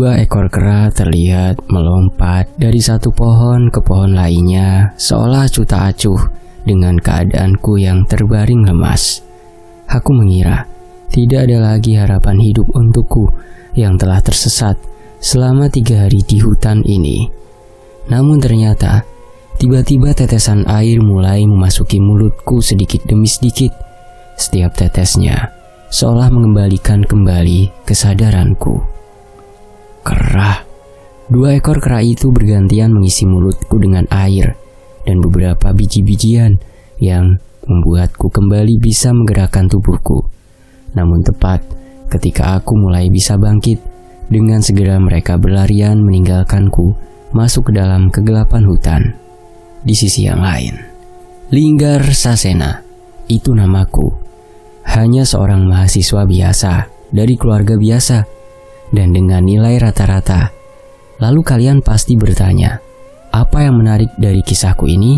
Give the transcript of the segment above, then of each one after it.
Dua ekor kera terlihat melompat dari satu pohon ke pohon lainnya, seolah acuh tak acuh dengan keadaanku yang terbaring lemas. Aku mengira tidak ada lagi harapan hidup untukku yang telah tersesat selama 3 hari di hutan ini. Namun ternyata tiba-tiba tetesan air mulai memasuki mulutku sedikit demi sedikit. Setiap tetesnya seolah mengembalikan kembali kesadaranku. Kera. 2 ekor kera itu bergantian mengisi mulutku dengan air dan beberapa biji-bijian yang membuatku kembali bisa menggerakkan tubuhku. Namun tepat ketika aku mulai bisa bangkit, dengan segera mereka berlarian meninggalkanku masuk ke dalam kegelapan hutan. Di sisi yang lain, Linggar Sasena, itu namaku. Hanya seorang mahasiswa biasa dari keluarga biasa dan dengan nilai rata-rata. Lalu kalian pasti bertanya, apa yang menarik dari kisahku ini?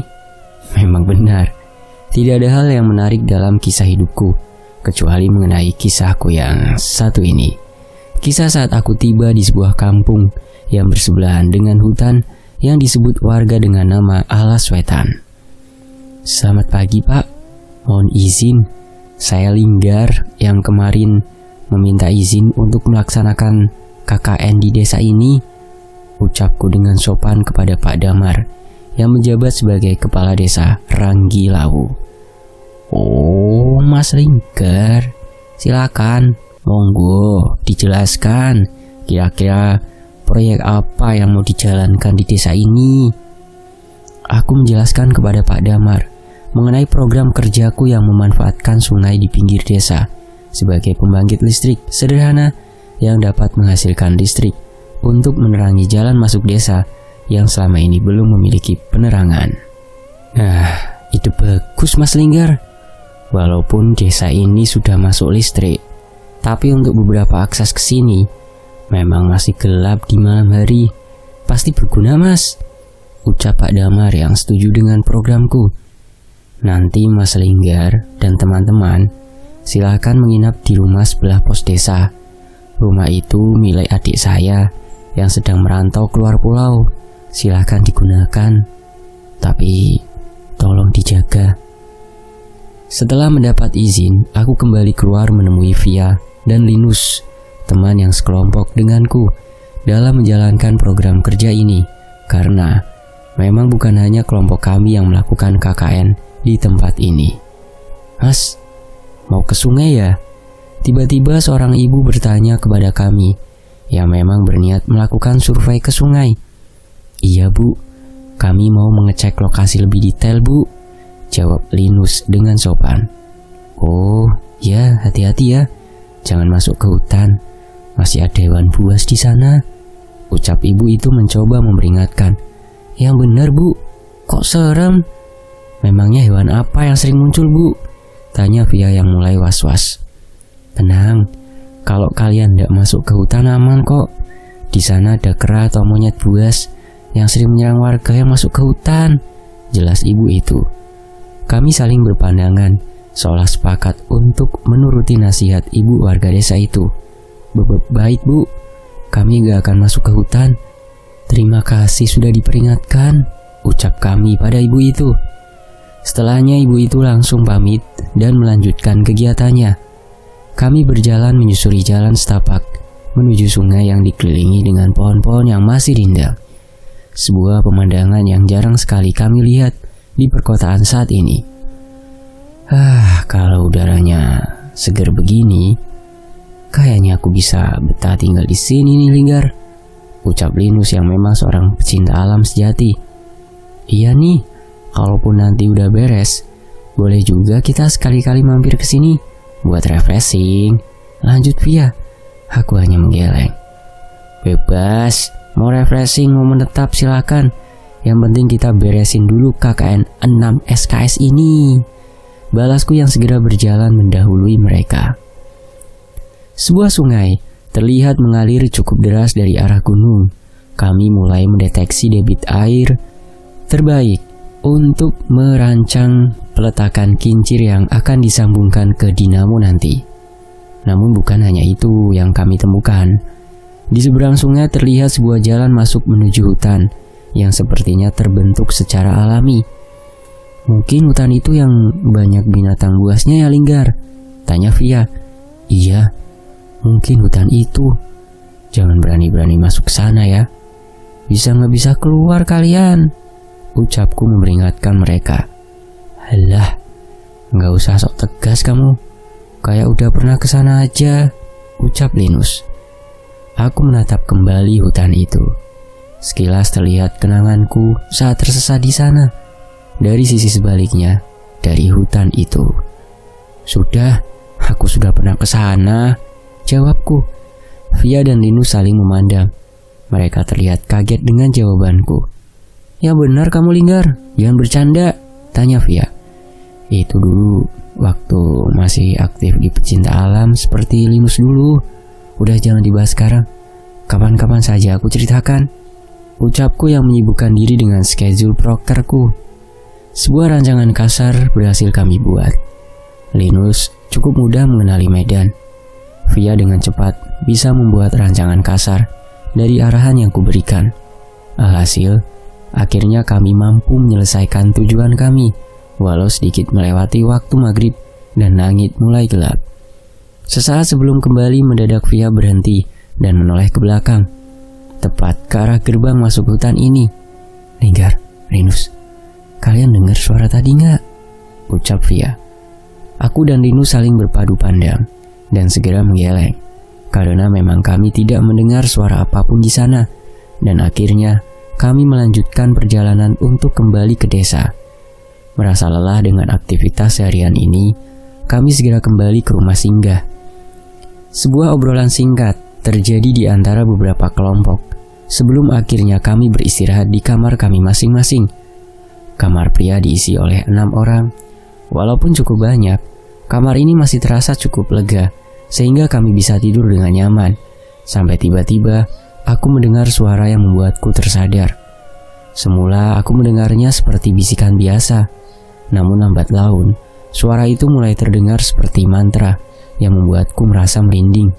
Memang benar, tidak ada hal yang menarik dalam kisah hidupku kecuali mengenai kisahku yang satu ini. Kisah saat aku tiba di sebuah kampung yang bersebelahan dengan hutan yang disebut warga dengan nama Alas Wetan. Selamat pagi Pak, mohon izin, saya Linggar yang kemarin meminta izin untuk melaksanakan KKN di desa ini, ucapku dengan sopan kepada Pak Damar yang menjabat sebagai kepala desa Ranggilawu. Oh, Mas Linggar, silakan, monggo dijelaskan kira-kira proyek apa yang mau dijalankan di desa ini. Aku menjelaskan kepada Pak Damar mengenai program kerjaku yang memanfaatkan sungai di pinggir desa sebagai pembangkit listrik sederhana yang dapat menghasilkan listrik untuk menerangi jalan masuk desa yang selama ini belum memiliki penerangan. Nah, itu bagus Mas Linggar. Walaupun desa ini sudah masuk listrik, tapi untuk beberapa akses ke sini memang masih gelap di malam hari. Pasti berguna Mas, ucap Pak Damar yang setuju dengan programku. Nanti Mas Linggar dan teman-teman silakan menginap di rumah sebelah pos desa. Rumah itu milik adik saya yang sedang merantau keluar pulau. Silakan digunakan, tapi tolong dijaga. Setelah mendapat izin, aku kembali keluar menemui Via dan Linus, teman yang sekelompok denganku dalam menjalankan program kerja ini. Karena memang bukan hanya kelompok kami yang melakukan KKN di tempat ini. Mas, mau ke sungai ya? Tiba-tiba seorang ibu bertanya kepada kami yang memang berniat melakukan survei ke sungai. Iya Bu, kami mau mengecek lokasi lebih detail Bu, jawab Linus dengan sopan. Oh ya, hati-hati ya, jangan masuk ke hutan, masih ada hewan buas di sana, ucap ibu itu mencoba memperingatkan. Yang benar Bu, kok serem? Memangnya hewan apa yang sering muncul Bu? Tanya Via yang mulai was-was. Tenang, kalau kalian tidak masuk ke hutan aman kok. Di sana ada kera atau monyet buas yang sering menyerang warga yang masuk ke hutan, jelas ibu itu. Kami saling berpandangan, seolah sepakat untuk menuruti nasihat ibu warga desa itu. Baik Bu, kami gak akan masuk ke hutan. Terima kasih sudah diperingatkan, ucap kami pada ibu itu. Setelahnya ibu itu langsung pamit dan melanjutkan kegiatannya. Kami berjalan menyusuri jalan setapak menuju sungai yang dikelilingi dengan pohon-pohon yang masih rindang. Sebuah pemandangan yang jarang sekali kami lihat di perkotaan saat ini. Kalau udaranya segar begini, kayaknya aku bisa betah tinggal di sini nih Linggar, ucap Linus yang memang seorang pecinta alam sejati. Iya nih, kalaupun nanti udah beres, boleh juga kita sekali-kali mampir ke sini buat refreshing, lanjut Via. Aku hanya menggeleng. Bebas, mau refreshing mau menetap silakan. Yang penting kita beresin dulu KKN 6 SKS ini, balasku yang segera berjalan mendahului mereka. Sebuah sungai terlihat mengalir cukup deras dari arah gunung. Kami mulai mendeteksi debit air terbaik untuk merancang peletakan kincir yang akan disambungkan ke dinamo nanti. Namun bukan hanya itu yang kami temukan. Di seberang sungai terlihat sebuah jalan masuk menuju hutan yang sepertinya terbentuk secara alami. Mungkin hutan itu yang banyak binatang buasnya ya, Linggar? Tanya Via. Iya, mungkin hutan itu. Jangan berani-berani masuk sana ya. Bisa nggak bisa keluar kalian? Ucapku memperingatkan mereka. Halah, nggak usah sok tegas kamu. Kayak udah pernah kesana aja, ucap Linus. Aku menatap kembali hutan itu. Sekilas terlihat kenanganku saat tersesat di sana. Dari sisi sebaliknya, dari hutan itu. Sudah, aku sudah pernah kesana, jawabku. Via dan Linus saling memandang. Mereka terlihat kaget dengan jawabanku. Ya benar kamu, Linggar, jangan bercanda, tanya Via. Itu dulu waktu masih aktif di pecinta alam seperti Linus dulu. Udah jangan dibahas sekarang. Kapan-kapan saja aku ceritakan. Ucapku yang menyibukkan diri dengan schedule prokerku. Sebuah rancangan kasar berhasil kami buat. Linus cukup mudah mengenali medan. Via dengan cepat bisa membuat rancangan kasar dari arahan yang kuberikan. Alhasil, akhirnya kami mampu menyelesaikan tujuan kami, walau sedikit melewati waktu maghrib dan langit mulai gelap. Sesaat sebelum kembali mendadak Via berhenti dan menoleh ke belakang, tepat ke arah gerbang masuk hutan ini. Linggar, Linus, kalian dengar suara tadi nggak? Ucap Via. Aku dan Linus saling berpadu pandang dan segera menggeleng, karena memang kami tidak mendengar suara apapun di sana. Dan akhirnya kami melanjutkan perjalanan untuk kembali ke desa. Merasa lelah dengan aktivitas seharian ini, kami segera kembali ke rumah singgah. Sebuah obrolan singkat terjadi di antara beberapa kelompok sebelum akhirnya kami beristirahat di kamar kami masing-masing. Kamar pria diisi oleh 6 orang. Walaupun cukup banyak, kamar ini masih terasa cukup lega sehingga kami bisa tidur dengan nyaman. Sampai tiba-tiba aku mendengar suara yang membuatku tersadar. Semula aku mendengarnya seperti bisikan biasa, namun lambat laun suara itu mulai terdengar seperti mantra yang membuatku merasa merinding.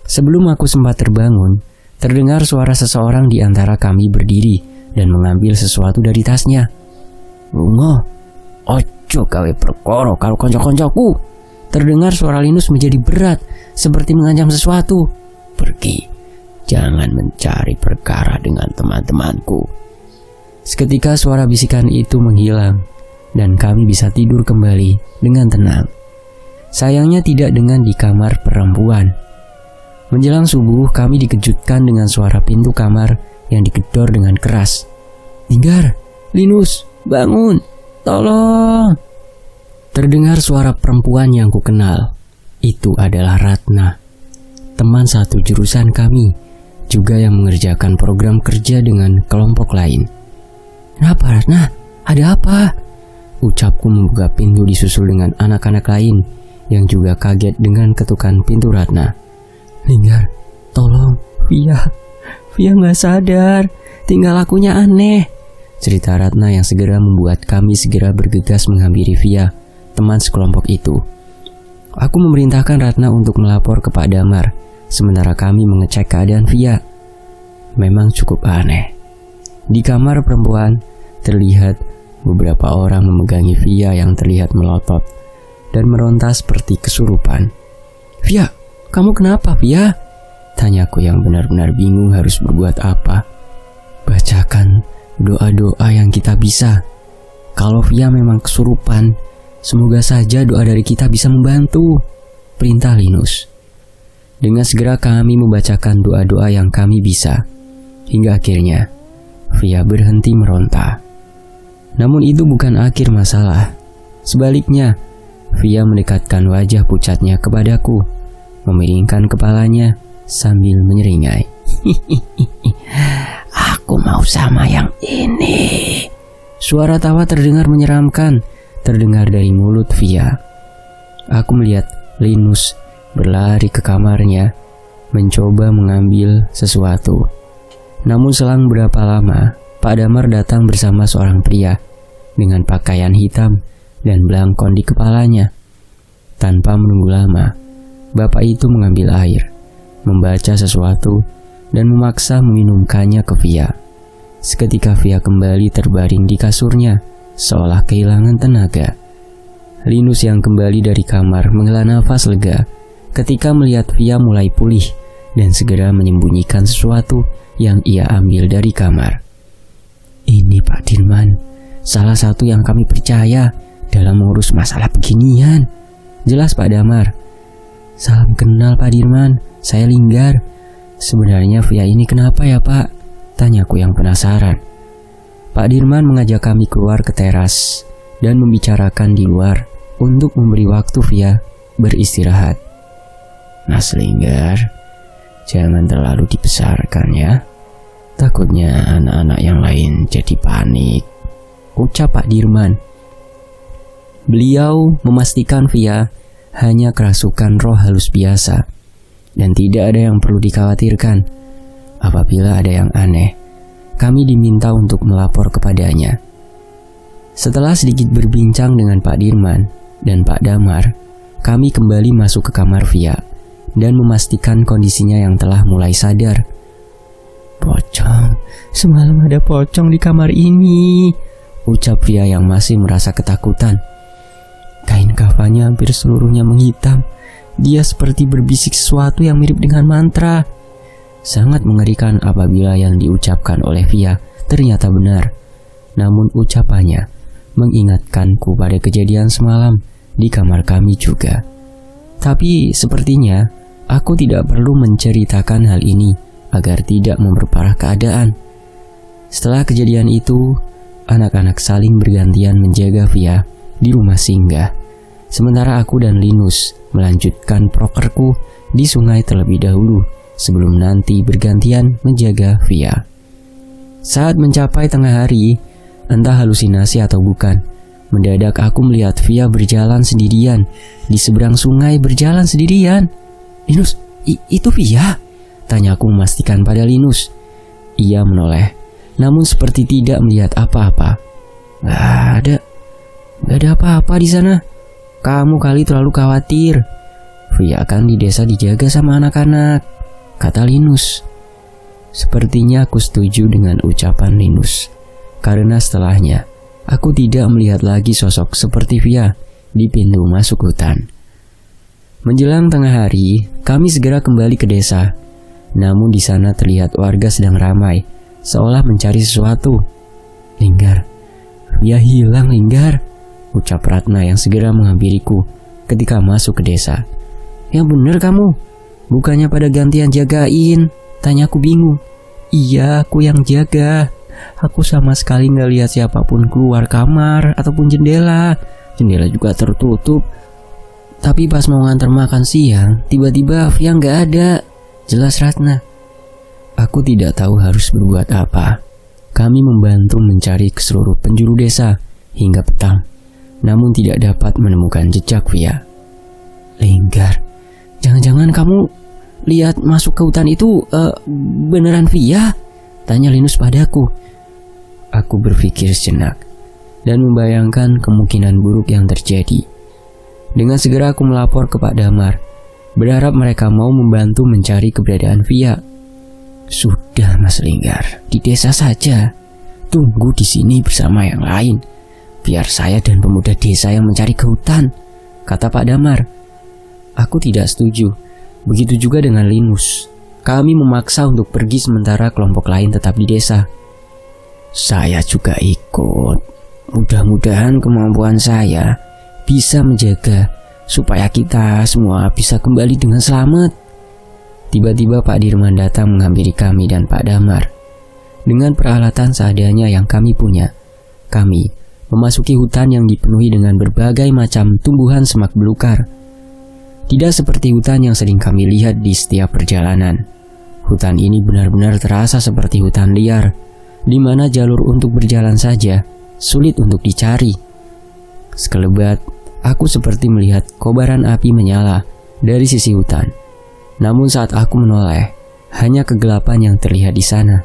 Sebelum aku sempat terbangun, terdengar suara seseorang di antara kami berdiri dan mengambil sesuatu dari tasnya. Lungo, ojo gawe perkara karo konco-koncoku. Terdengar suara Linus menjadi berat, seperti mengancam sesuatu. Pergi, jangan mencari perkara dengan teman-temanku. Seketika suara bisikan itu menghilang dan kami bisa tidur kembali dengan tenang. Sayangnya tidak dengan di kamar perempuan. Menjelang subuh kami dikejutkan dengan suara pintu kamar yang digedor dengan keras. Linggar, Linus, bangun, tolong. Terdengar suara perempuan yang kukenal. Itu adalah Ratna, teman satu jurusan kami, juga yang mengerjakan program kerja dengan kelompok lain. Kenapa Ratna? Ada apa? Ucapku membuka pintu disusul dengan anak-anak lain yang juga kaget dengan ketukan pintu Ratna. Linggar, tolong, Via nggak sadar, tinggal lakunya aneh, cerita Ratna yang segera membuat kami segera bergegas menghampiri Via, teman sekelompok itu. Aku memerintahkan Ratna untuk melapor ke Pak Damar, sementara kami mengecek keadaan Via. Memang cukup aneh. Di kamar perempuan terlihat beberapa orang memegangi Via yang terlihat melotot dan meronta seperti kesurupan. Via, kamu kenapa Via? Tanyaku yang benar-benar bingung harus berbuat apa. Bacakan doa-doa yang kita bisa. Kalau Via memang kesurupan, semoga saja doa dari kita bisa membantu, perintah Linus. Dengan segera kami membacakan doa-doa yang kami bisa, hingga akhirnya Via berhenti meronta. Namun itu bukan akhir masalah. Sebaliknya, Via mendekatkan wajah pucatnya kepadaku, memiringkan kepalanya sambil menyeringai. Aku mau sama yang ini. Suara tawa terdengar menyeramkan, terdengar dari mulut Via. Aku melihat Linus berlari ke kamarnya, mencoba mengambil sesuatu. Namun selang berapa lama, Pak Damar datang bersama seorang pria dengan pakaian hitam dan belangkon di kepalanya. Tanpa menunggu lama, bapak itu mengambil air, membaca sesuatu, dan memaksa meminumkannya ke Via. Seketika Via kembali terbaring di kasurnya, seolah kehilangan tenaga. Linus yang kembali dari kamar menghela nafas lega ketika melihat Via mulai pulih dan segera menyembunyikan sesuatu yang ia ambil dari kamar. "Ini Pak Dirman, salah satu yang kami percaya dalam mengurus masalah beginian," jelas Pak Damar. "Salam kenal Pak Dirman, saya Linggar. Sebenarnya Via ini kenapa ya Pak?" tanyaku yang penasaran. Pak Dirman mengajak kami keluar ke teras dan membicarakan di luar untuk memberi waktu Via beristirahat. "Mas Linggar, jangan terlalu dibesarkan ya. Takutnya anak-anak yang lain jadi panik," ucap Pak Dirman. Beliau memastikan Via hanya kerasukan roh halus biasa dan tidak ada yang perlu dikhawatirkan. Apabila ada yang aneh, kami diminta untuk melapor kepadanya. Setelah sedikit berbincang dengan Pak Dirman dan Pak Damar, kami kembali masuk ke kamar Via dan memastikan kondisinya yang telah mulai sadar. "Pocong, semalam ada pocong di kamar ini," ucap Via yang masih merasa ketakutan. Kain kafannya hampir seluruhnya menghitam. Dia seperti berbisik sesuatu yang mirip dengan mantra. Sangat mengerikan apabila yang diucapkan oleh Via ternyata benar. Namun ucapannya mengingatkanku pada kejadian semalam di kamar kami juga. Tapi sepertinya aku tidak perlu menceritakan hal ini agar tidak memperparah keadaan. Setelah kejadian itu, anak-anak saling bergantian menjaga Via di rumah singgah. Sementara aku dan Linus melanjutkan prokerku di sungai terlebih dahulu sebelum nanti bergantian menjaga Via. Saat mencapai tengah hari, entah halusinasi atau bukan, mendadak aku melihat Via berjalan sendirian di seberang sungai, berjalan sendirian. "Linus, itu Via?" tanyaku memastikan pada Linus. Ia menoleh, namun seperti tidak melihat apa-apa. Gak ada apa-apa di sana. Kamu kali terlalu khawatir. Via kan di desa dijaga sama anak-anak," kata Linus. Sepertinya aku setuju dengan ucapan Linus, karena setelahnya aku tidak melihat lagi sosok seperti Via di pintu masuk hutan. Menjelang tengah hari, kami segera kembali ke desa. Namun di sana terlihat warga sedang ramai, seolah mencari sesuatu. "Linggar, Via hilang Linggar," ucap Ratna yang segera menghampiriku ketika masuk ke desa. "Yang bener kamu, bukannya pada gantian jagain?" tanyaku bingung. "Iya, aku yang jaga. Aku sama sekali gak lihat siapapun keluar kamar ataupun jendela. Jendela juga tertutup. Tapi pas mau nganter makan siang, tiba-tiba Via gak ada," jelas Ratna. Aku tidak tahu harus berbuat apa. Kami membantu mencari ke seluruh penjuru desa hingga petang, namun tidak dapat menemukan jejak Via. "Linggar, jangan-jangan kamu lihat masuk ke hutan itu beneran Via?" tanya Linus padaku. Aku berpikir sejenak dan membayangkan kemungkinan buruk yang terjadi. Dengan segera aku melapor ke Pak Damar, berharap mereka mau membantu mencari keberadaan Via. "Sudah Mas Linggar, di desa saja. Tunggu di sini bersama yang lain. Biar saya dan pemuda desa yang mencari ke hutan," kata Pak Damar. Aku tidak setuju. Begitu juga dengan Linus. Kami memaksa untuk pergi sementara kelompok lain tetap di desa. "Saya juga ikut. Mudah-mudahan kemampuan saya bisa menjaga supaya kita semua bisa kembali dengan selamat." Tiba-tiba Pak Dirman datang menghampiri kami dan Pak Damar. Dengan peralatan seadanya yang kami punya, kami memasuki hutan yang dipenuhi dengan berbagai macam tumbuhan semak belukar. Tidak seperti hutan yang sering kami lihat di setiap perjalanan. Hutan ini benar-benar terasa seperti hutan liar, di mana jalur untuk berjalan saja sulit untuk dicari. Sekelebat, aku seperti melihat kobaran api menyala dari sisi hutan. Namun saat aku menoleh, hanya kegelapan yang terlihat di sana.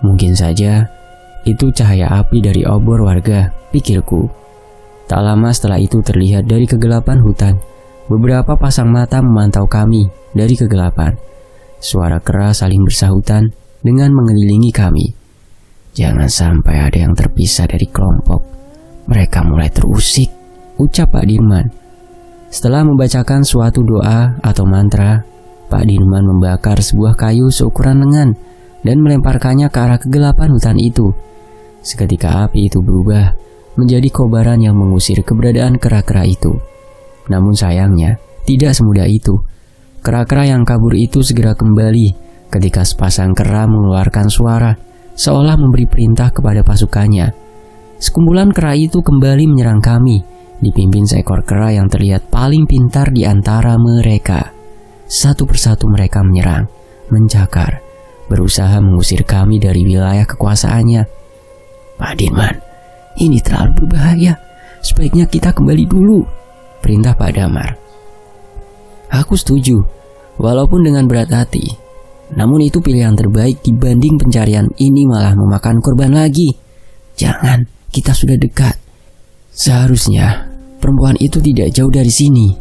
Mungkin saja itu cahaya api dari obor warga, pikirku. Tak lama setelah itu terlihat dari kegelapan hutan, beberapa pasang mata memantau kami dari kegelapan. Suara kera saling bersahutan dengan mengelilingi kami. Jangan sampai ada yang terpisah dari kelompok. Mereka mulai terusik, ucap Pak Dirman. Setelah membacakan suatu doa atau mantra, Pak Dirman membakar sebuah kayu seukuran lengan dan melemparkannya ke arah kegelapan hutan itu. Seketika api itu berubah menjadi kobaran yang mengusir keberadaan kera-kera itu. Namun sayangnya, tidak semudah itu. Kera-kera yang kabur itu segera kembali ketika sepasang kera mengeluarkan suara, seolah memberi perintah kepada pasukannya. Sekumpulan kera itu kembali menyerang kami, dipimpin seekor kera yang terlihat paling pintar di antara mereka. Satu persatu mereka menyerang, mencakar, berusaha mengusir kami dari wilayah kekuasaannya. Pak Dirman, ini terlalu berbahaya. Sebaiknya kita kembali dulu, perintah Pak Damar. Aku setuju, walaupun dengan berat hati. Namun itu pilihan terbaik dibanding pencarian ini malah memakan korban lagi. Jangan, kita sudah dekat. Seharusnya perempuan itu tidak jauh dari sini.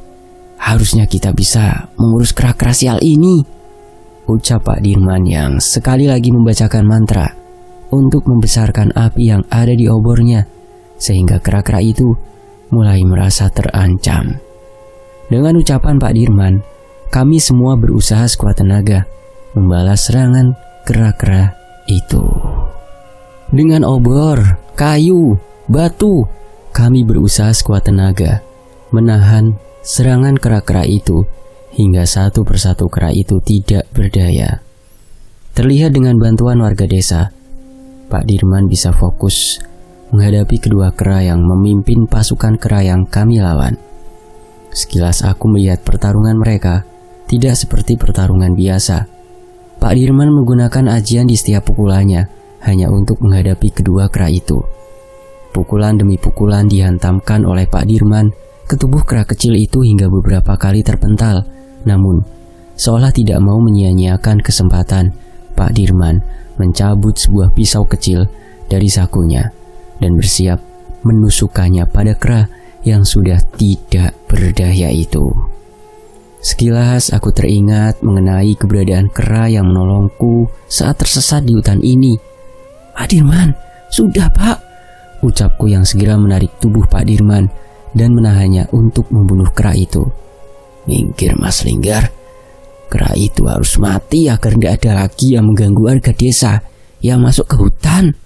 Harusnya kita bisa mengurus kera-kera sial ini, ucap Pak Dirman yang sekali lagi membacakan mantra untuk membesarkan api yang ada di obornya, sehingga kera-kera itu mulai merasa terancam. Dengan ucapan Pak Dirman, kami semua berusaha sekuat tenaga membalas serangan kera-kera itu. Dengan obor, kayu, batu, kami berusaha sekuat tenaga menahan serangan kera-kera itu hingga satu persatu kera itu tidak berdaya. Terlihat dengan bantuan warga desa, Pak Dirman bisa fokus menghadapi kedua kera yang memimpin pasukan kera yang kami lawan. Sekilas aku melihat pertarungan mereka tidak seperti pertarungan biasa. Pak Dirman menggunakan ajian di setiap pukulannya hanya untuk menghadapi kedua kera itu. Pukulan demi pukulan dihantamkan oleh Pak Dirman ke tubuh kera kecil itu hingga beberapa kali terpental. Namun, seolah tidak mau menyia-nyiakan kesempatan, Pak Dirman mencabut sebuah pisau kecil dari sakunya dan bersiap menusukkannya pada kera yang sudah tidak berdaya itu. Sekilas aku teringat mengenai keberadaan kera yang menolongku saat tersesat di hutan ini. Pak Dirman, sudah Pak, ucapku yang segera menarik tubuh Pak Dirman dan menahannya untuk membunuh kera itu. Minggir Mas Linggar, kera itu harus mati agar tidak ada lagi yang mengganggu warga desa yang masuk ke hutan,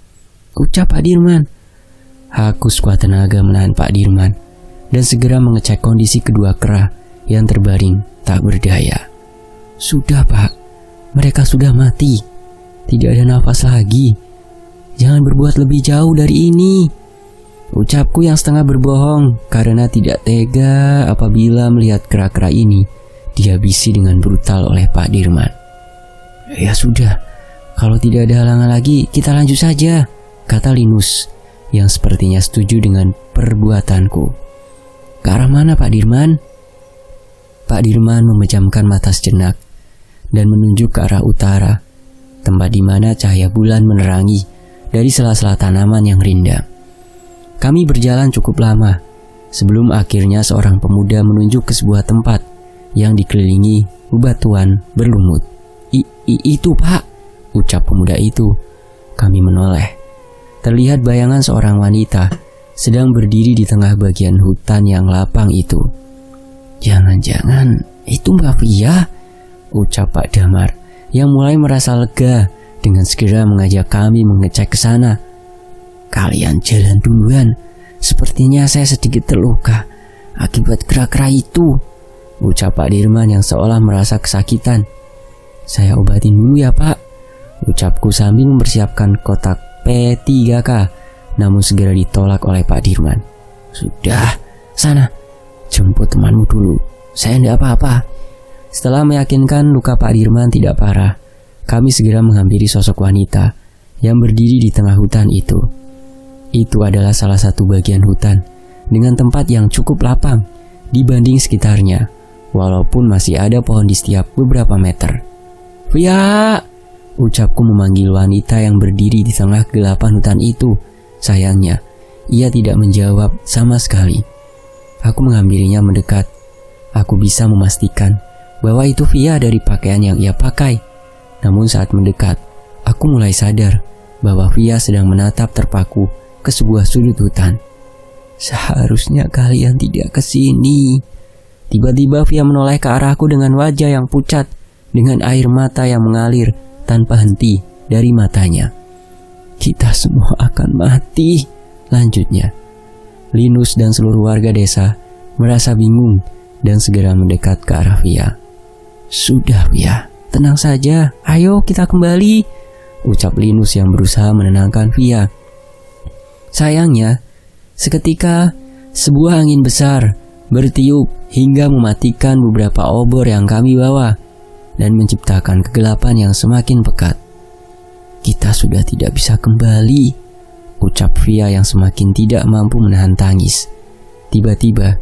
ucap Pak Dirman. Aku sekuat tenaga menahan Pak Dirman dan segera mengecek kondisi kedua kera yang terbaring tak berdaya. Sudah Pak, mereka sudah mati. Tidak ada nafas lagi. Jangan berbuat lebih jauh dari ini, ucapku yang setengah berbohong karena tidak tega apabila melihat kera-kera ini dihabisi dengan brutal oleh Pak Dirman. Ya sudah, kalau tidak ada halangan lagi kita lanjut saja, kata Linus yang sepertinya setuju dengan perbuatanku. Ke arah mana Pak Dirman? Pak Dirman memejamkan mata sejenak dan menunjuk ke arah utara, tempat di mana cahaya bulan menerangi dari sela-sela tanaman yang rindang. Kami berjalan cukup lama sebelum akhirnya seorang pemuda menunjuk ke sebuah tempat yang dikelilingi bebatuan berlumut. Itu Pak, ucap pemuda itu. Kami menoleh. Terlihat bayangan seorang wanita sedang berdiri di tengah bagian hutan yang lapang itu. Jangan-jangan itu Mbak Via, ucap Pak Damar yang mulai merasa lega dengan segera mengajak kami mengecek ke sana. Kalian jalan duluan, sepertinya saya sedikit terluka akibat kera-kera itu, ucap Pak Dirman yang seolah merasa kesakitan. Saya obatin dulu ya Pak, ucapku sambil mempersiapkan kotak P3K, namun segera ditolak oleh Pak Dirman. Sudah, sana, jemput temanmu dulu, saya tidak apa-apa. Setelah meyakinkan luka Pak Dirman tidak parah, kami segera menghampiri sosok wanita yang berdiri di tengah hutan itu. Itu adalah salah satu bagian hutan dengan tempat yang cukup lapang dibanding sekitarnya, walaupun masih ada pohon di setiap beberapa meter. Via, ucapku memanggil wanita yang berdiri di tengah kegelapan hutan itu. Sayangnya, ia tidak menjawab sama sekali. Aku menghampirinya mendekat. Aku bisa memastikan bahwa itu Via dari pakaian yang ia pakai. Namun saat mendekat, aku mulai sadar bahwa Via sedang menatap terpaku ke sebuah sudut hutan. "Seharusnya kalian tidak ke sini." Tiba-tiba Via menoleh ke arahku dengan wajah yang pucat, dengan air mata yang mengalir tanpa henti dari matanya. "Kita semua akan mati," lanjutnya. Linus dan seluruh warga desa merasa bingung dan segera mendekat ke arah Via. "Sudah Via, tenang saja, ayo kita kembali," ucap Linus yang berusaha menenangkan Via. Sayangnya, seketika sebuah angin besar bertiup hingga mematikan beberapa obor yang kami bawa dan menciptakan kegelapan yang semakin pekat. "Kita sudah tidak bisa kembali," ucap Via yang semakin tidak mampu menahan tangis. Tiba-tiba,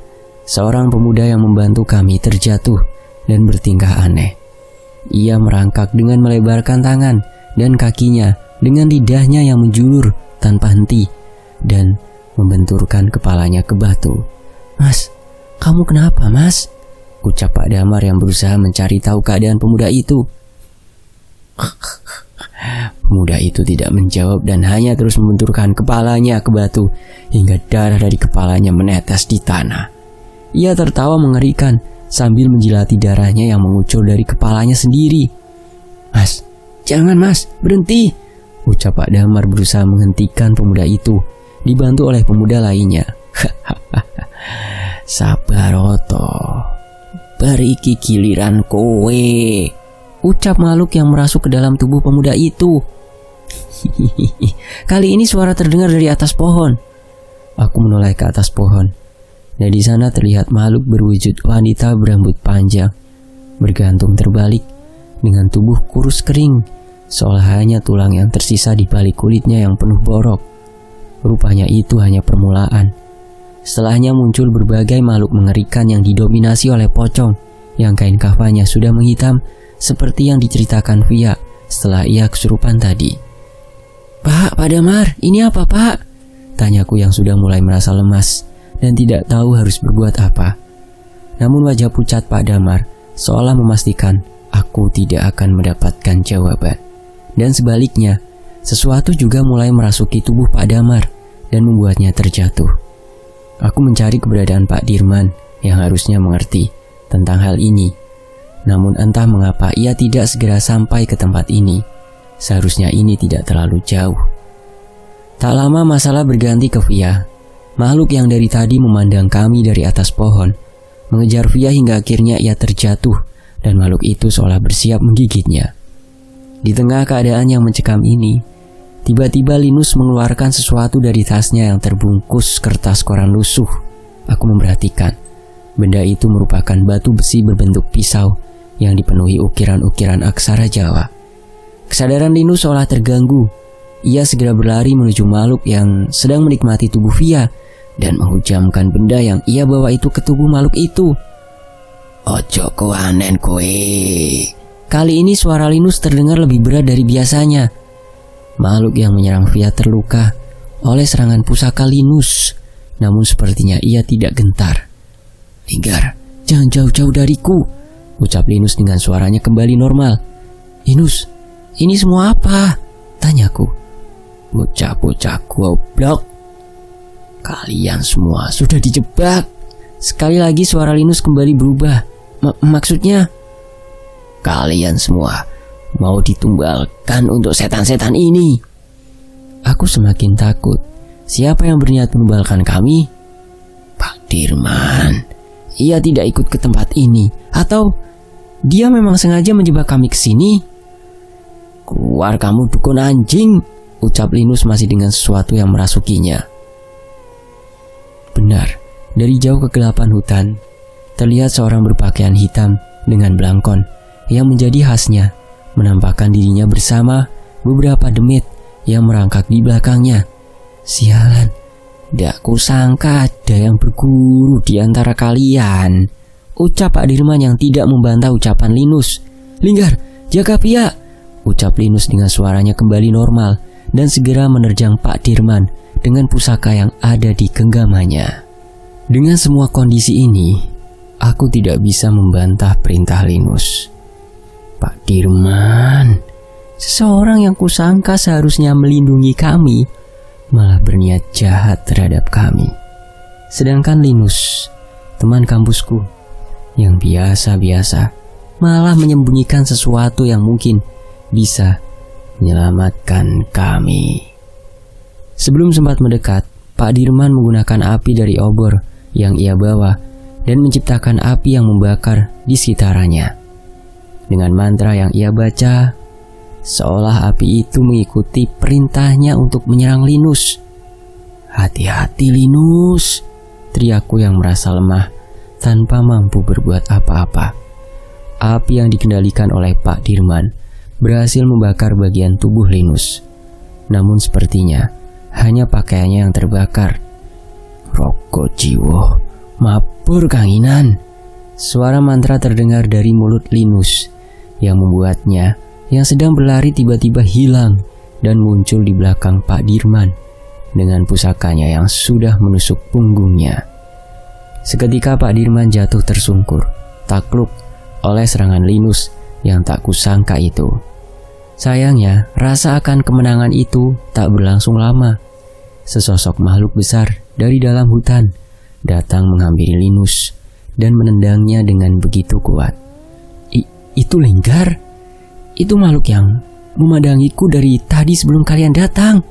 seorang pemuda yang membantu kami terjatuh dan bertingkah aneh. Ia merangkak dengan melebarkan tangan dan kakinya dengan lidahnya yang menjulur tanpa henti dan membenturkan kepalanya ke batu. "Mas, kamu kenapa, Mas?" ucap Pak Damar yang berusaha mencari tahu keadaan pemuda itu. Pemuda itu tidak menjawab dan hanya terus membenturkan kepalanya ke batu hingga darah dari kepalanya menetes di tanah. Ia tertawa mengerikan sambil menjilati darahnya yang mengucur dari kepalanya sendiri. "Mas, jangan Mas, berhenti," ucap Pak Damar berusaha menghentikan pemuda itu, dibantu oleh pemuda lainnya. "Sabar Oto, beriki giliran kowe," ucap makhluk yang merasuk ke dalam tubuh pemuda itu. Kali ini suara terdengar dari atas pohon. Aku menoleh ke atas pohon, dan di sana terlihat makhluk berwujud wanita berambut panjang, bergantung terbalik dengan tubuh kurus kering, seolah hanya tulang yang tersisa di balik kulitnya yang penuh borok. Rupanya itu hanya permulaan. Setelahnya muncul berbagai makhluk mengerikan yang didominasi oleh pocong yang kain kafannya sudah menghitam seperti yang diceritakan Via setelah ia kesurupan tadi. Pak Damar, ini apa Pak?" tanyaku yang sudah mulai merasa lemas dan tidak tahu harus berbuat apa. Namun wajah pucat Pak Damar seolah memastikan aku tidak akan mendapatkan jawaban. Dan sebaliknya, sesuatu juga mulai merasuki tubuh Pak Damar dan membuatnya terjatuh. Aku mencari keberadaan Pak Dirman yang harusnya mengerti tentang hal ini. Namun entah mengapa ia tidak segera sampai ke tempat ini. Seharusnya ini tidak terlalu jauh. Tak lama masalah berganti ke Via. Makhluk yang dari tadi memandang kami dari atas pohon mengejar Via hingga akhirnya ia terjatuh dan makhluk itu seolah bersiap menggigitnya. Di tengah keadaan yang mencekam ini, tiba-tiba Linus mengeluarkan sesuatu dari tasnya yang terbungkus kertas koran lusuh. Aku memperhatikan. Benda itu merupakan batu besi berbentuk pisau yang dipenuhi ukiran-ukiran aksara Jawa. Kesadaran Linus seolah terganggu. Ia segera berlari menuju makhluk yang sedang menikmati tubuh Via dan menghujamkan benda yang ia bawa itu ke tubuh makhluk itu. "Ojo koanen kowe." Kali ini suara Linus terdengar lebih berat dari biasanya. Makhluk yang menyerang Via terluka oleh serangan pusaka Linus, namun sepertinya ia tidak gentar. "Linggar, jangan jauh-jauh dariku," ucap Linus dengan suaranya kembali normal. "Linus, ini semua apa?" tanyaku. "Bocah-bocah goblok, kalian semua sudah dijebak." Sekali lagi suara Linus kembali berubah. Maksudnya? "Kalian semua mau ditumbalkan untuk setan-setan ini." Aku semakin takut. Siapa yang berniat menumbalkan kami? Pak Dirman. Ia tidak ikut ke tempat ini, atau dia memang sengaja menjebak kami ke sini? "Keluar kamu dukun anjing," ucap Linus masih dengan sesuatu yang merasukinya. Benar, dari jauh kegelapan hutan terlihat seorang berpakaian hitam dengan belangkon yang menjadi khasnya menampakkan dirinya bersama beberapa demit yang merangkak di belakangnya. Sialan, tidak kusangka ada yang berguru di antara kalian, ucap Pak Dirman yang tidak membantah ucapan Linus. "Linggar, jaga Via," ucap Linus dengan suaranya kembali normal dan segera menerjang Pak Dirman dengan pusaka yang ada di genggamannya. Dengan semua kondisi ini, aku tidak bisa membantah perintah Linus. Pak Dirman, seseorang yang kusangka seharusnya melindungi kami, malah berniat jahat terhadap kami. Sedangkan Linus, teman kampusku, yang biasa-biasa, malah menyembunyikan sesuatu yang mungkin bisa menyelamatkan kami. Sebelum sempat mendekat, Pak Dirman menggunakan api dari obor yang ia bawa dan menciptakan api yang membakar di sekitarnya. Dengan mantra yang ia baca, seolah api itu mengikuti perintahnya untuk menyerang Linus. "Hati-hati Linus," teriakku yang merasa lemah tanpa mampu berbuat apa-apa. Api yang dikendalikan oleh Pak Dirman berhasil membakar bagian tubuh Linus. Namun sepertinya hanya pakaiannya yang terbakar. "Roko jiwo, mabur kanginan." Suara mantra terdengar dari mulut Linus yang membuatnya yang sedang berlari tiba-tiba hilang dan muncul di belakang Pak Dirman dengan pusakanya yang sudah menusuk punggungnya. Seketika Pak Dirman jatuh tersungkur, takluk oleh serangan Linus yang tak kusangka itu. Sayangnya, rasa akan kemenangan itu tak berlangsung lama. Sesosok makhluk besar dari dalam hutan datang menghampiri Linus dan menendangnya dengan begitu kuat. "Itu Linggar? Itu makhluk yang memandangiku dari tadi sebelum kalian datang,"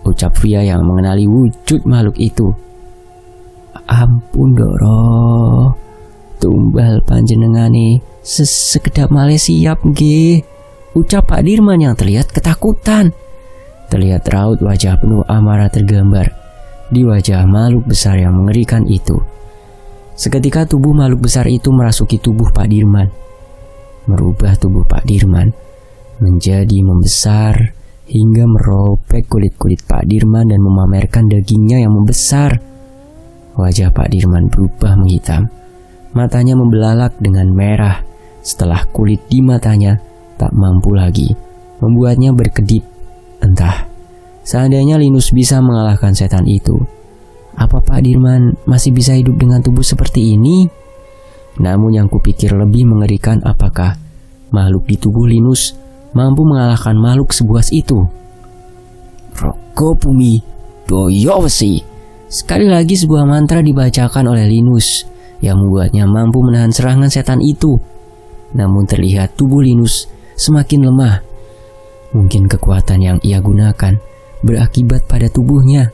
ucap Via yang mengenali wujud makhluk itu. "Ampun Doro, tumbal panjenengane sekedap malih siap nggih," ucap Pak Dirman yang terlihat ketakutan. Terlihat raut wajah penuh amarah tergambar di wajah makhluk besar yang mengerikan itu. Seketika tubuh makhluk besar itu merasuki tubuh Pak Dirman, merubah tubuh Pak Dirman menjadi membesar hingga merobek kulit-kulit Pak Dirman dan memamerkan dagingnya yang membesar. Wajah Pak Dirman berubah menghitam, matanya membelalak dengan merah setelah kulit di matanya tak mampu lagi membuatnya berkedip. Entah, seandainya Linus bisa mengalahkan setan itu, apa Pak Dirman masih bisa hidup dengan tubuh seperti ini? Namun yang kupikir lebih mengerikan, apakah makhluk di tubuh Linus mampu mengalahkan makhluk sebuas itu? "Roko bumi doyo wesi." Sekali lagi sebuah mantra dibacakan oleh Linus yang membuatnya mampu menahan serangan setan itu. Namun terlihat tubuh Linus semakin lemah. Mungkin kekuatan yang ia gunakan berakibat pada tubuhnya.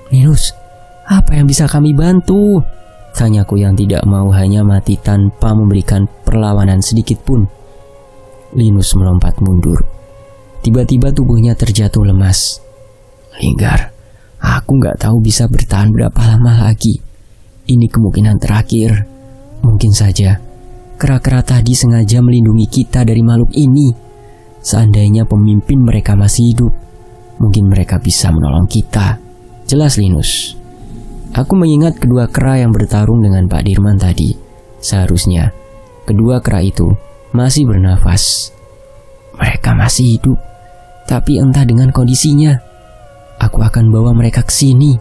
"Linus, apa yang bisa kami bantu?" tanyaku yang tidak mau hanya mati tanpa memberikan perlawanan sedikit pun. Linus melompat mundur. Tiba-tiba tubuhnya terjatuh lemas. "Linggar, aku gak tahu bisa bertahan berapa lama lagi. Ini kemungkinan terakhir. Mungkin saja kera-kera tadi sengaja melindungi kita dari makhluk ini. Seandainya pemimpin mereka masih hidup, mungkin mereka bisa menolong kita," jelas Linus. Aku mengingat kedua kera yang bertarung dengan Pak Dirman tadi. Seharusnya kedua kera itu masih bernafas. Mereka masih hidup, tapi entah dengan kondisinya. "Aku akan bawa mereka ke sini,"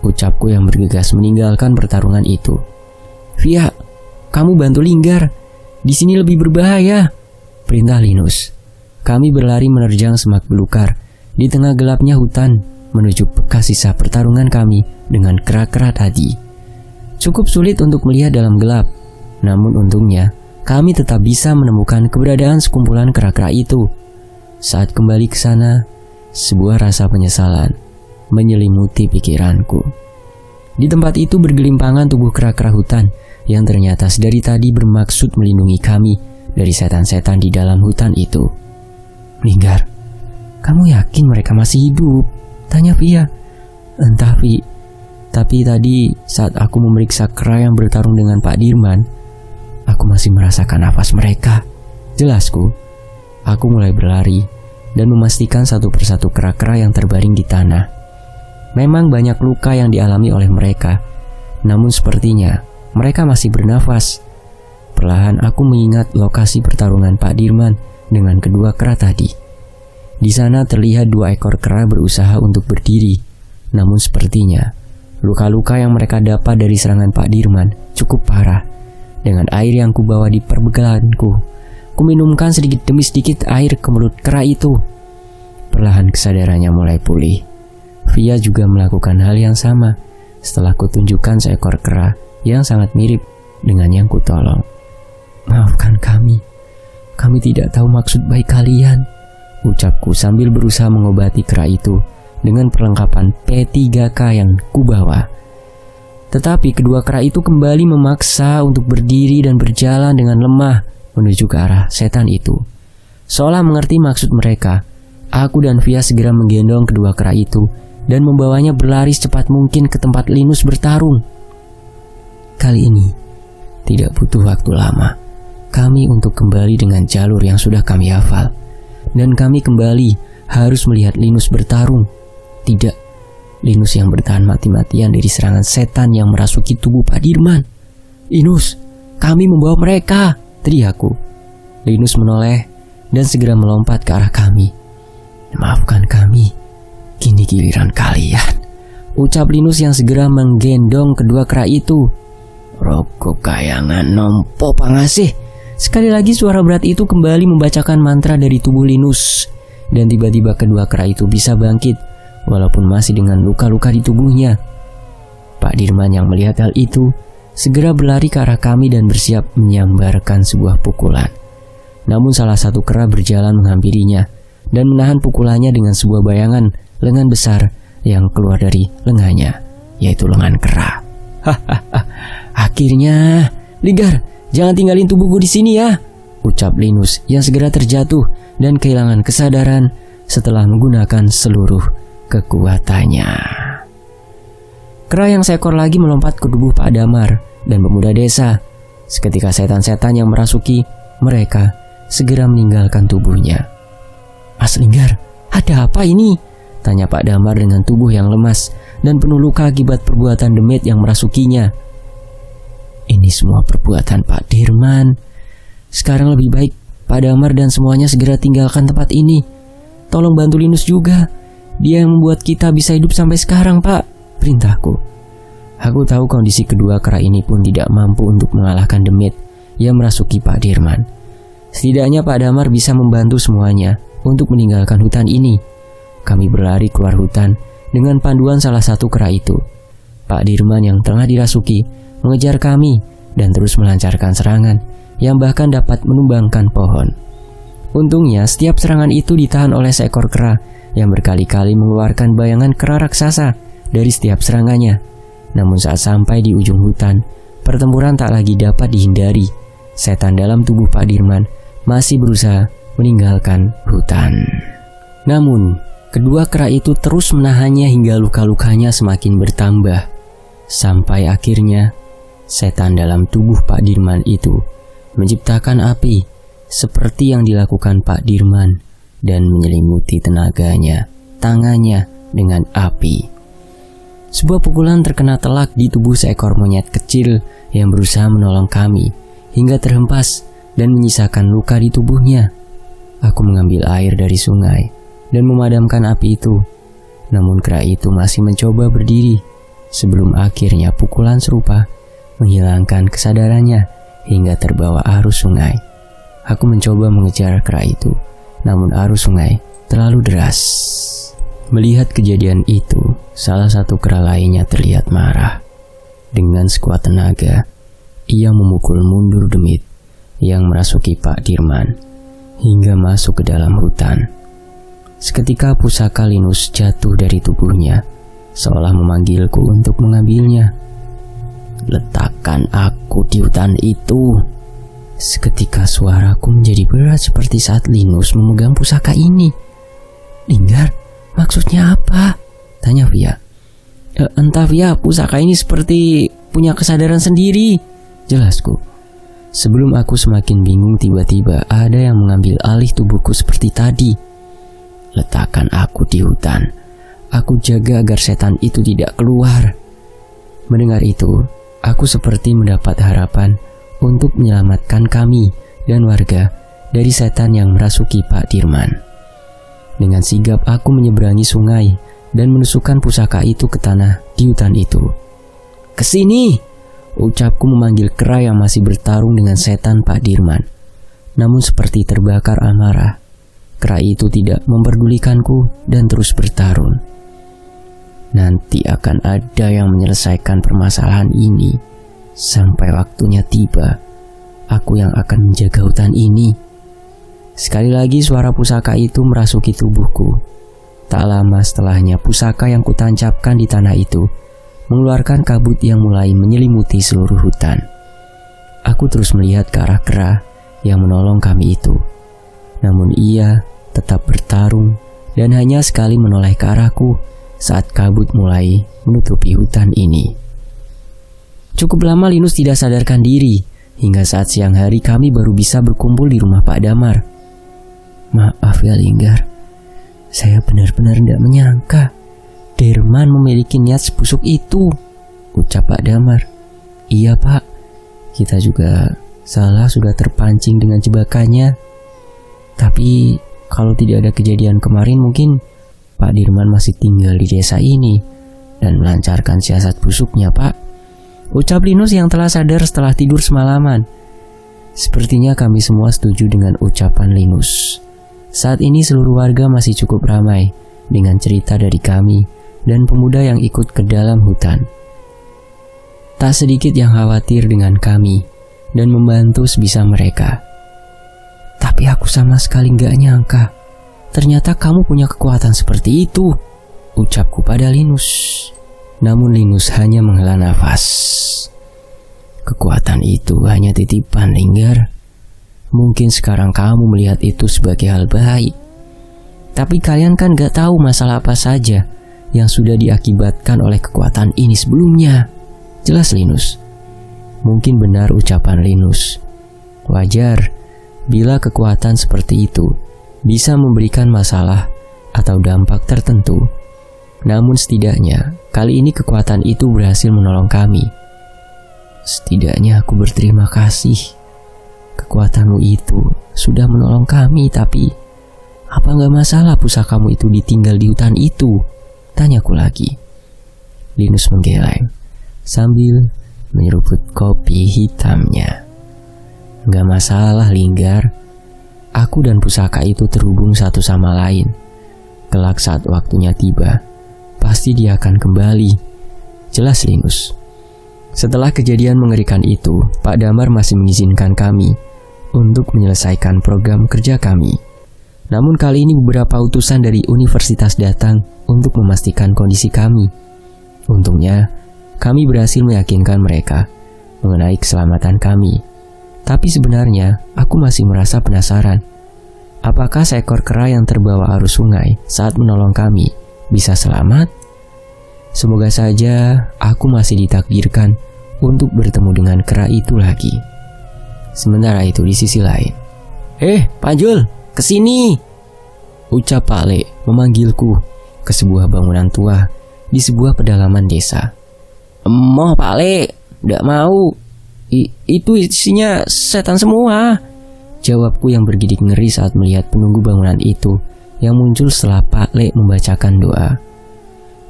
ucapku yang bergegas meninggalkan pertarungan itu. "Via, kamu bantu Linggar. Di sini lebih berbahaya," perintah Linus. Kami berlari menerjang semak belukar di tengah gelapnya hutan menuju bekas sisa pertarungan kami dengan kera-kera tadi. Cukup sulit untuk melihat dalam gelap, namun untungnya kami tetap bisa menemukan keberadaan sekumpulan kera-kera itu. Saat kembali ke sana, sebuah rasa penyesalan menyelimuti pikiranku. Di tempat itu bergelimpangan tubuh kera-kera hutan yang ternyata sedari tadi bermaksud melindungi kami dari setan-setan di dalam hutan itu. "Linggar, kamu yakin mereka masih hidup?" tanya Via. "Entah Vi, tapi tadi saat aku memeriksa kera yang bertarung dengan Pak Dirman, aku masih merasakan nafas mereka," jelasku. Aku mulai berlari dan memastikan satu persatu kera-kera yang terbaring di tanah. Memang banyak luka yang dialami oleh mereka, namun sepertinya mereka masih bernafas. Perlahan aku mengingat lokasi pertarungan Pak Dirman dengan kedua kera tadi. Di sana terlihat 2 ekor kera berusaha untuk berdiri, namun sepertinya luka-luka yang mereka dapat dari serangan Pak Dirman cukup parah. Dengan air yang kubawa di perbekalanku, Kuminumkan sedikit demi sedikit air ke mulut kera itu. Perlahan kesadarannya mulai pulih. Via juga melakukan hal yang sama setelah kutunjukkan seekor kera yang sangat mirip dengan yang kutolong. "Maafkan kami tidak tahu maksud baik kalian," ucapku sambil berusaha mengobati kera itu dengan perlengkapan P3K yang kubawa. Tetapi kedua kera itu kembali memaksa untuk berdiri dan berjalan dengan lemah menuju ke arah setan itu. Seolah mengerti maksud mereka, aku dan Via segera menggendong kedua kera itu dan membawanya berlari secepat mungkin ke tempat Linus bertarung. Kali ini tidak butuh waktu lama kami untuk kembali dengan jalur yang sudah kami hafal, dan kami kembali harus melihat Linus bertarung. Tidak, Linus yang bertahan mati-matian dari serangan setan yang merasuki tubuh Pak Dirman. "Linus, kami membawa mereka!" teriakku. Linus menoleh dan segera melompat ke arah kami. "Maafkan kami, kini giliran kalian," ucap Linus yang segera menggendong kedua kera itu. "Rogo kayangan nompo pangasih." Sekali lagi suara berat itu kembali membacakan mantra dari tubuh Linus, dan tiba-tiba kedua kera itu bisa bangkit walaupun masih dengan luka-luka di tubuhnya. Pak Dirman yang melihat hal itu segera berlari ke arah kami dan bersiap menyambarkan sebuah pukulan. Namun salah satu kera berjalan menghampirinya dan menahan pukulannya dengan sebuah bayangan lengan besar yang keluar dari lengannya, yaitu lengan kera. "Hahaha, akhirnya, Ligar, jangan tinggalin tubuhku di sini ya," ucap Linus yang segera terjatuh dan kehilangan kesadaran setelah menggunakan seluruh kekuatannya. Kera yang seekor lagi melompat ke tubuh Pak Damar dan pemuda desa. Seketika setan-setan yang merasuki mereka segera meninggalkan tubuhnya. "Mas Linggar, ada apa ini?" tanya Pak Damar dengan tubuh yang lemas dan penuh luka akibat perbuatan demit yang merasukinya. "Ini semua perbuatan Pak Dirman. Sekarang lebih baik Pak Damar dan semuanya segera tinggalkan tempat ini. Tolong bantu Linus juga. Dia yang membuat kita bisa hidup sampai sekarang, Pak," perintahku. Aku tahu kondisi kedua kera ini pun tidak mampu untuk mengalahkan demit yang merasuki Pak Dirman. Setidaknya Pak Damar bisa membantu semuanya untuk meninggalkan hutan ini. Kami berlari keluar hutan dengan panduan salah satu kera itu. Pak Dirman yang tengah dirasuki mengejar kami dan terus melancarkan serangan yang bahkan dapat menumbangkan pohon. Untungnya setiap serangan itu ditahan oleh seekor kera yang berkali-kali mengeluarkan bayangan kera raksasa dari setiap serangannya. Namun saat sampai di ujung hutan, pertempuran tak lagi dapat dihindari. Setan dalam tubuh Pak Dirman masih berusaha meninggalkan hutan. Namun, kedua kera itu terus menahannya hingga luka-lukanya semakin bertambah. Sampai akhirnya, setan dalam tubuh Pak Dirman itu menciptakan api seperti yang dilakukan Pak Dirman dan menyelimuti tenaganya, tangannya dengan api. Sebuah pukulan terkena telak di tubuh seekor monyet kecil yang berusaha menolong kami hingga terhempas dan menyisakan luka di tubuhnya. Aku mengambil air dari sungai dan memadamkan api itu. Namun kera itu masih mencoba berdiri sebelum akhirnya pukulan serupa menghilangkan kesadarannya hingga terbawa arus sungai. Aku mencoba mengejar kera itu, namun arus sungai terlalu deras. Melihat kejadian itu, salah satu kera lainnya terlihat marah. Dengan sekuat tenaga, ia memukul mundur demit yang merasuki Pak Dirman hingga masuk ke dalam hutan. Seketika pusaka Linus jatuh dari tubuhnya, seolah memanggilku untuk mengambilnya. "Letakkan aku di hutan itu." Seketika suaraku menjadi berat seperti saat Linus memegang pusaka ini. "Linggar, maksudnya apa?" tanya Via. Entah Via, pusaka ini seperti punya kesadaran sendiri," jelasku. Sebelum aku semakin bingung, tiba-tiba ada yang mengambil alih tubuhku seperti tadi. "Letakkan aku di hutan. Aku jaga agar setan itu tidak keluar." Mendengar itu, aku seperti mendapat harapan untuk menyelamatkan kami dan warga dari setan yang merasuki Pak Dirman. Dengan sigap aku menyeberangi sungai dan menusukkan pusaka itu ke tanah di hutan itu. "Kesini!" ucapku memanggil kera yang masih bertarung dengan setan Pak Dirman. Namun seperti terbakar amarah, kera itu tidak memperdulikanku dan terus bertarung. Nanti akan ada yang menyelesaikan permasalahan ini. Sampai waktunya tiba, aku yang akan menjaga hutan ini. Sekali lagi suara pusaka itu merasuki tubuhku. Tak lama setelahnya pusaka yang kutancapkan di tanah itu mengeluarkan kabut yang mulai menyelimuti seluruh hutan. Aku terus melihat ke arah kera yang menolong kami itu. Namun ia tetap bertarung dan hanya sekali menoleh ke arahku saat kabut mulai menutupi hutan ini. Cukup lama Linus tidak sadarkan diri, hingga saat siang hari kami baru bisa berkumpul di rumah Pak Damar. Maaf ya Linggar, saya benar-benar tidak menyangka Derman memiliki niat sebusuk itu, ucap Pak Damar. Iya Pak, kita juga salah sudah terpancing dengan jebakannya. Tapi kalau tidak ada kejadian kemarin mungkin Pak Dirman masih tinggal di desa ini dan melancarkan siasat busuknya Pak, ucap Linus yang telah sadar setelah tidur semalaman. Sepertinya kami semua setuju dengan ucapan Linus. Saat ini seluruh warga masih cukup ramai dengan cerita dari kami dan pemuda yang ikut ke dalam hutan. Tak sedikit yang khawatir dengan kami dan membantu sebisa mereka. Tapi aku sama sekali gak nyangka ternyata kamu punya kekuatan seperti itu, ucapku pada Linus. Namun Linus hanya menghela nafas. Kekuatan itu hanya titipan Linggar. Mungkin sekarang kamu melihat itu sebagai hal baik. Tapi kalian kan gak tahu masalah apa saja yang sudah diakibatkan oleh kekuatan ini sebelumnya, jelas Linus. Mungkin benar ucapan Linus. Wajar bila kekuatan seperti itu bisa memberikan masalah atau dampak tertentu. Namun setidaknya kali ini kekuatan itu berhasil menolong kami. Setidaknya aku berterima kasih. Kekuatanmu itu sudah menolong kami, tapi apa gak masalah pusakamu itu ditinggal di hutan itu? Tanyaku lagi. Linus menggeleng sambil menyeruput kopi hitamnya. Gak masalah Linggar. Aku dan pusaka itu terhubung satu sama lain. Kelak saat waktunya tiba, pasti dia akan kembali, jelas Linus. Setelah kejadian mengerikan itu, Pak Damar masih mengizinkan kami untuk menyelesaikan program kerja kami. Namun kali ini beberapa utusan dari universitas datang untuk memastikan kondisi kami. Untungnya, kami berhasil meyakinkan mereka mengenai keselamatan kami. Tapi sebenarnya, aku masih merasa penasaran. Apakah seekor kera yang terbawa arus sungai saat menolong kami bisa selamat? Semoga saja aku masih ditakdirkan untuk bertemu dengan kera itu lagi. Sementara itu di sisi lain. Panjul, kesini! Ucap Pak Le memanggilku ke sebuah bangunan tua di sebuah pedalaman desa. Emoh Pak Le, nggak mau. Itu isinya setan semua, jawabku yang bergidik ngeri saat melihat penunggu bangunan itu yang muncul setelah Pak Le membacakan doa.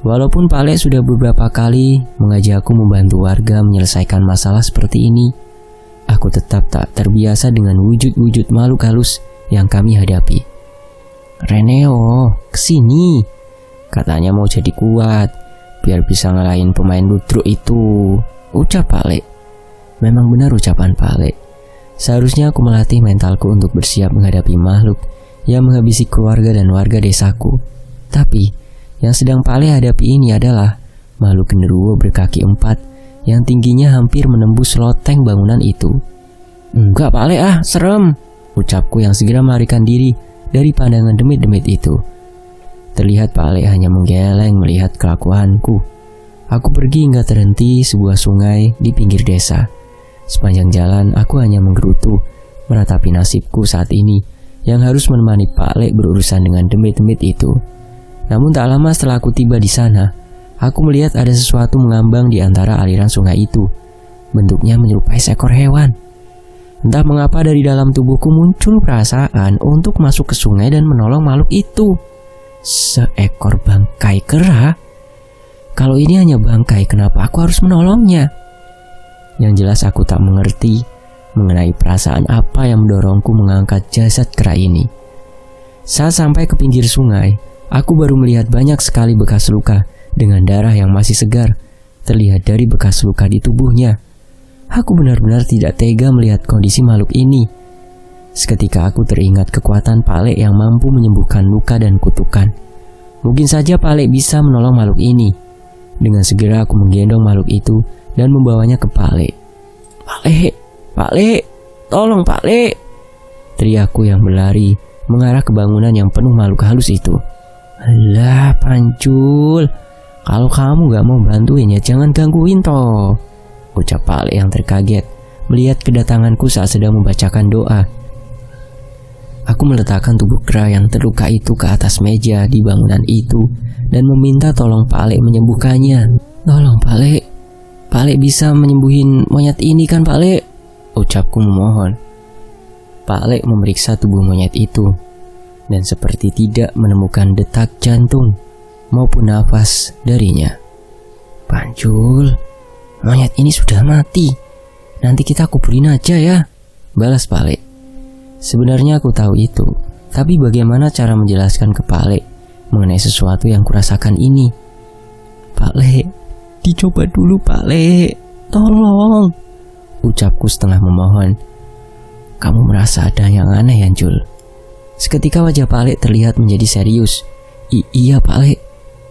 Walaupun Pak Le sudah beberapa kali mengajakku membantu warga menyelesaikan masalah seperti ini, aku tetap tak terbiasa dengan wujud-wujud makhluk halus yang kami hadapi. Reneo, kesini. Katanya mau jadi kuat, biar bisa ngalahin pemain ludruk itu, ucap Pak Le. Memang benar ucapan Pak Le. Seharusnya aku melatih mentalku untuk bersiap menghadapi makhluk yang menghabisi keluarga dan warga desaku. Tapi, yang sedang Pak Le hadapi ini adalah makhluk genderuwo berkaki 4 yang tingginya hampir menembus loteng bangunan itu. Enggak Pak Le serem, ucapku yang segera melarikan diri dari pandangan demit-demit itu. Terlihat Pak Le hanya menggeleng melihat kelakuanku. Aku pergi hingga terhenti sebuah sungai di pinggir desa. Sepanjang jalan aku hanya menggerutu meratapi nasibku saat ini yang harus menemani Pak Le berurusan dengan demit-demit itu. Namun tak lama setelah aku tiba di sana, aku melihat ada sesuatu mengambang di antara aliran sungai itu. Bentuknya menyerupai seekor hewan. Entah mengapa dari dalam tubuhku muncul perasaan untuk masuk ke sungai dan menolong makhluk itu. Seekor bangkai kera? Kalau ini hanya bangkai, kenapa aku harus menolongnya? Yang jelas aku tak mengerti mengenai perasaan apa yang mendorongku mengangkat jasad kera ini. Saat sampai ke pinggir sungai, aku baru melihat banyak sekali bekas luka dengan darah yang masih segar terlihat dari bekas luka di tubuhnya. Aku benar-benar tidak tega melihat kondisi makhluk ini. Seketika aku teringat kekuatan Pak Lek yang mampu menyembuhkan luka dan kutukan. Mungkin saja Pak Lek bisa menolong makhluk ini. Dengan segera aku menggendong makhluk itu dan membawanya ke Pak Lek. Pak Lek, tolong Pak Lek!" teriakku yang berlari mengarah ke bangunan yang penuh makhluk halus itu. "Alah, Pancul, kalau kamu gak mau bantuin ya jangan gangguin toh," ucap Pak Lek yang terkaget melihat kedatanganku saat sedang membacakan doa. Aku meletakkan tubuh kera yang terluka itu ke atas meja di bangunan itu dan meminta tolong Pak Lek menyembuhkannya. "Tolong Pak Lek, Pak Lek bisa menyembuhin monyet ini kan Pak Lek?" ucapku memohon. Pak Lek memeriksa tubuh monyet itu dan seperti tidak menemukan detak jantung maupun nafas darinya. "Pancul, monyet ini sudah mati. Nanti kita kuburin aja ya," balas Pak Lek. Sebenarnya aku tahu itu, tapi bagaimana cara menjelaskan ke Pak Lek mengenai sesuatu yang kurasakan ini? "Pak Lek, dicoba dulu Pak Lek, tolong," ucapku setengah memohon. "Kamu merasa ada yang aneh ya, Jul?" Seketika wajah Pak Lek terlihat menjadi serius. Iya Pak Lek,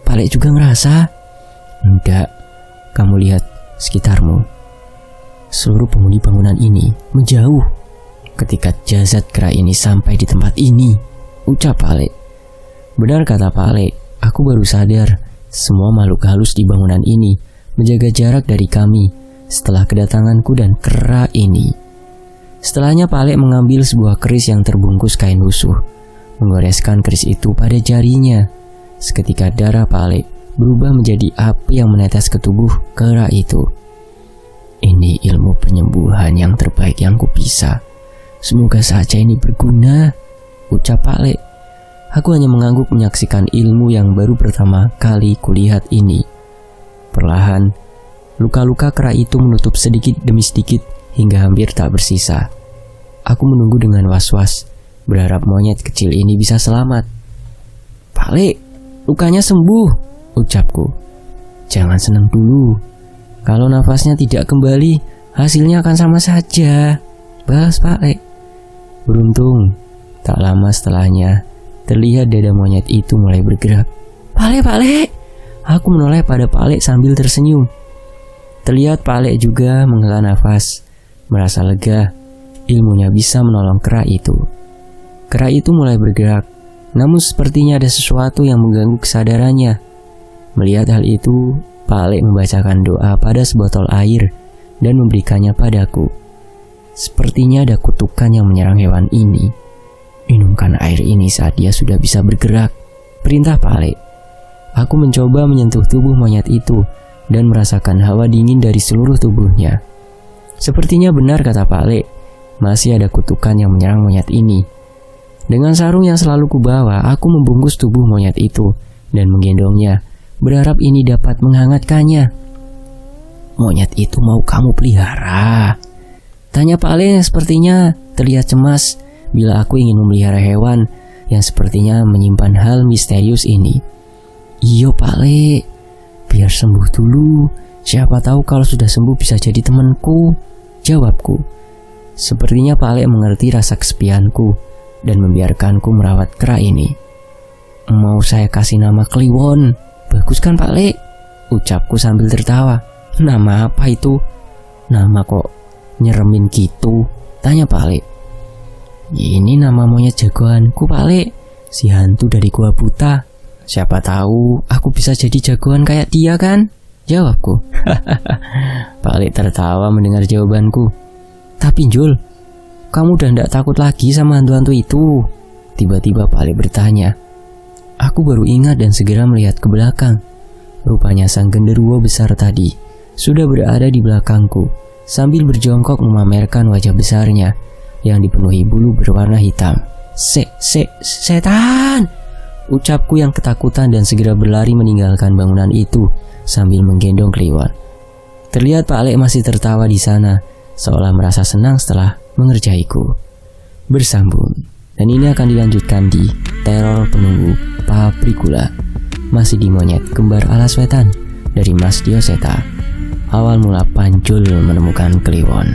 Pak Lek juga ngerasa." "Enggak, kamu lihat sekitarmu. Seluruh penghuni bangunan ini menjauh ketika jasad kera ini sampai di tempat ini," ucap Pak Lek. Benar kata Pak Lek, aku baru sadar semua makhluk halus di bangunan ini menjaga jarak dari kami setelah kedatanganku dan kera ini. Setelahnya Pak Lek mengambil sebuah keris yang terbungkus kain lusuh, menggoreskan keris itu pada jarinya. Seketika darah Pak Lek berubah menjadi api yang menetes ke tubuh kera itu. "Ini ilmu penyembuhan yang terbaik yang kupisa. Semoga saja ini berguna," ucap Pak Lek. Aku hanya mengangguk menyaksikan ilmu yang baru pertama kali kulihat ini. Perlahan, luka-luka kera itu menutup sedikit demi sedikit hingga hampir tak bersisa. Aku menunggu dengan was-was, berharap monyet kecil ini bisa selamat. "Pak Lek, lukanya sembuh," ucapku. "Jangan senang dulu. Kalau nafasnya tidak kembali, hasilnya akan sama saja," balas Pak Lek. Beruntung, tak lama setelahnya, terlihat dada monyet itu mulai bergerak. Pak Lek! Aku menoleh pada Pak Lek sambil tersenyum. Terlihat Pak Lek juga menghela nafas, merasa lega, ilmunya bisa menolong kera itu. Kera itu mulai bergerak, namun sepertinya ada sesuatu yang mengganggu kesadarannya. Melihat hal itu, Pak Lek membacakan doa pada sebotol air dan memberikannya padaku. Sepertinya ada kutukan yang menyerang hewan ini. "Minumkan air ini saat dia sudah bisa bergerak," perintah Pak Lek. Aku mencoba menyentuh tubuh monyet itu dan merasakan hawa dingin dari seluruh tubuhnya. Sepertinya benar kata Pak Lek, masih ada kutukan yang menyerang monyet ini. Dengan sarung yang selalu kubawa, aku membungkus tubuh monyet itu dan menggendongnya, berharap ini dapat menghangatkannya. "Monyet itu mau kamu pelihara?" tanya Pak Lek yang sepertinya terlihat cemas bila aku ingin memelihara hewan yang sepertinya menyimpan hal misterius ini. "Iya Pak Lek, biar sembuh dulu. Siapa tahu kalau sudah sembuh bisa jadi temanku," jawabku. Sepertinya Pak Lek mengerti rasa kesepianku dan membiarkanku merawat kera ini. "Mau saya kasih nama Kliwon? Bagus kan Pak Lek?" ucapku sambil tertawa. "Nama apa itu? Nama kok nyeremin gitu?" tanya Pak Lek. "Ini nama monyet jagoanku Pak Lek, si hantu dari gua buta. Siapa tahu aku bisa jadi jagoan kayak dia kan?" jawabku. Pak Lek tertawa mendengar jawabanku. "Tapi Jul, kamu udah ndak takut lagi sama hantu-hantu itu?" tiba-tiba Pak Lek bertanya. Aku baru ingat dan segera melihat ke belakang. Rupanya sang genderuwo besar tadi sudah berada di belakangku sambil berjongkok memamerkan wajah besarnya yang dipenuhi bulu berwarna hitam. Setan!" ucapku yang ketakutan dan segera berlari meninggalkan bangunan itu sambil menggendong Kliwon. Terlihat Pak Lek masih tertawa di sana seolah merasa senang setelah mengerjaiku. Bersambung, dan ini akan dilanjutkan di Teror Penunggu Paprikula, masih di Monyet Kembar Alas Wetan dari Mas Dioseta. Awal mula Pancul menemukan Kliwon.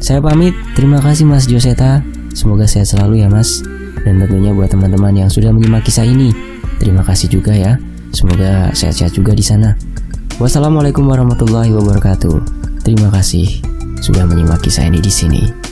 Saya pamit, terima kasih Mas Dioseta. Semoga sehat selalu ya Mas. Dan tentunya buat teman-teman yang sudah menyimak kisah ini, terima kasih juga ya. Semoga sehat-sehat juga di sana. Wassalamualaikum warahmatullahi wabarakatuh. Terima kasih sudah menyimak kisah ini di sini.